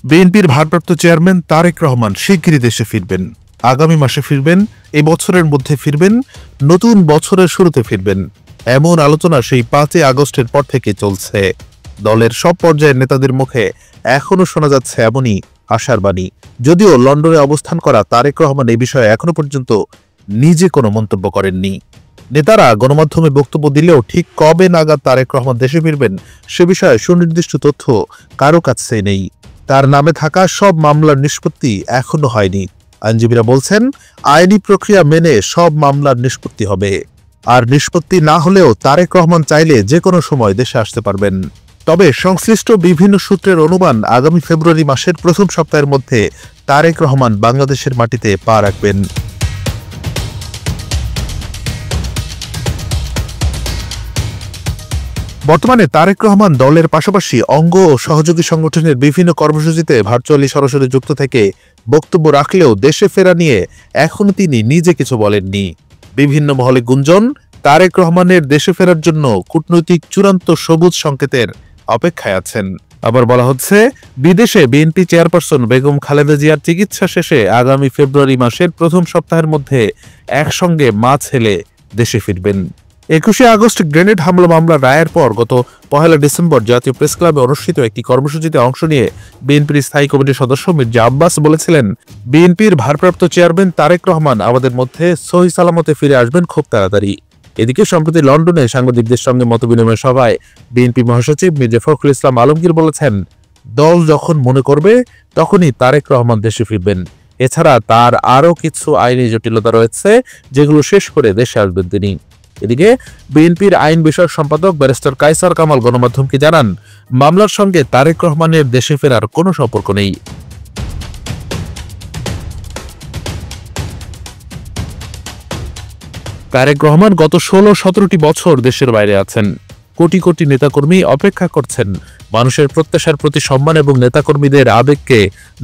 বিএনপির ভারপ্রাপ্ত চেয়ারম্যান তারেক রহমান শিগগিরই দেশে ফিরবেন। আগামী মাসে ফিরবেন, এই বছরের মধ্যে ফিরবেন, নতুন বছরের শুরুতে ফিরবেন, এমন আলোচনা সেই 5 আগস্টের পর থেকে চলছে। দলের সব পর্যায়ের নেতাদের মুখে এখনো শোনা যাচ্ছে এমনই আশার বাণী। যদিও লন্ডনে অবস্থান করা তারেক রহমান এই বিষয়ে এখনো পর্যন্ত নিজে কোনো মন্তব্য করেননি। নেতারা গণমাধ্যমে বক্তব্য দিলেও ঠিক কবে নাগাদ তারেক রহমান দেশে ফিরবেন সে বিষয়ে সুনির্দিষ্ট তথ্য কারো কাছে নেই। তার নামে থাকা সব মামলার নিষ্পত্তি এখনো হয়নি। আইনজীবীরা বলছেন, আইনি প্রক্রিয়া মেনে সব মামলার নিষ্পত্তি হবে। আর নিষ্পত্তি না হলেও তারেক রহমান চাইলে যে কোনো সময় দেশে আসতে পারবেন। তবে সংশ্লিষ্ট বিভিন্ন সূত্রের অনুমান, আগামী ফেব্রুয়ারি মাসের প্রথম সপ্তাহের মধ্যে তারেক রহমান বাংলাদেশের মাটিতে পা রাখবেন। বর্তমানে তারেক রহমান দলের পাশাপাশি অঙ্গ ও সহযোগী সংগঠনের বিভিন্ন কর্মসূচিতে ভার্চুয়ালি সরাসরি যুক্ত থেকে বক্তব্য রাখলেও দেশে ফেরা নিয়ে এখনো তিনি নিজে কিছু বলেননি। বিভিন্ন মহলে গুঞ্জন, তারেক রহমানের দেশে ফেরার জন্য কূটনৈতিক চূড়ান্ত সবুজ সংকেতের অপেক্ষায় আছেন। আবার বলা হচ্ছে, বিদেশে বিএনপি চেয়ারপারসন বেগম খালেদা জিয়ার চিকিৎসা শেষে আগামী ফেব্রুয়ারি মাসের প্রথম সপ্তাহের মধ্যে একসঙ্গে মা ছেলে দেশে ফিরবেন। 21 আগস্ট গ্রেনেড হামলা মামলার রায়ের পর গত 1 ডিসেম্বর জাতীয় প্রেস ক্লাবে অনুষ্ঠিত একটি কর্মসূচিতে অংশ নিয়ে বিএনপির স্থায়ী কমিটির সদস্য মির্জা আব্বাস বলেছিলেন, বিএনপির ভারপ্রাপ্ত চেয়ারম্যান তারেক রহমান আমাদের মধ্যে সহি সালামতে ফিরে আসবেন খুব তাড়াতাড়ি। এদিকে সম্প্রতি লন্ডনে সাংবাদিকদের সঙ্গে মতবিনিময় সভায় বিএনপি মহাসচিব মির্জা ফখরুল ইসলাম আলমগীর বলেছেন, দল যখন মনে করবে তখনই তারেক রহমান দেশে ফিরবেন। এছাড়া তার আরও কিছু আইনি জটিলতা রয়েছে, যেগুলো শেষ করে দেশে আসবেন তিনি। এদিকে বিএনপির আইন বিষয়ক সম্পাদক ব্যারিস্টার কায়সার কামাল গণমাধ্যমকে জানান, মামলার সঙ্গে তারেক রহমানের দেশে ফেরার কোনো সম্পর্ক নেই। তারেক রহমান গত 16-17টি বছর দেশের বাইরে আছেন। কোটি কোটি নেতাকর্মী অপেক্ষা করছেন মানুষের প্রত্যাশার প্রতি সম্মান এবং নেতাকর্মীদের আবেগকে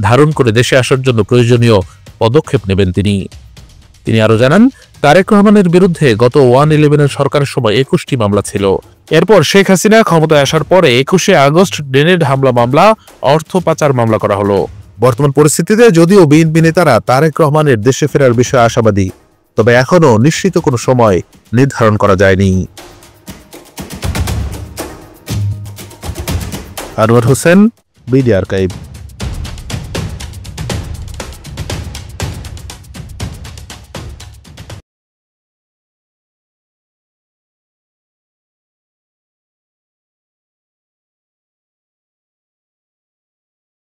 ধারণ করে দেশে আসার জন্য প্রয়োজনীয় পদক্ষেপ নেবেন তিনি আরো জানান, তারেক রহমানের বিরুদ্ধে গত 1-11 সরকারের সময় 21টি মামলা ছিল। এরপর শেখ হাসিনা ক্ষমতায় আসার পরে 21 আগস্ট গ্রেনেড হামলা মামলা, অর্থ পাচার মামলা করা হলো। বর্তমান পরিস্থিতিতে যদিও বিএনপি নেতারা তারেক রহমানের দেশে ফেরার বিষয়ে আশাবাদী, তবে এখনো নিশ্চিত কোনো সময় নির্ধারণ করা যায়নি। Anwar Hossain, BD archive.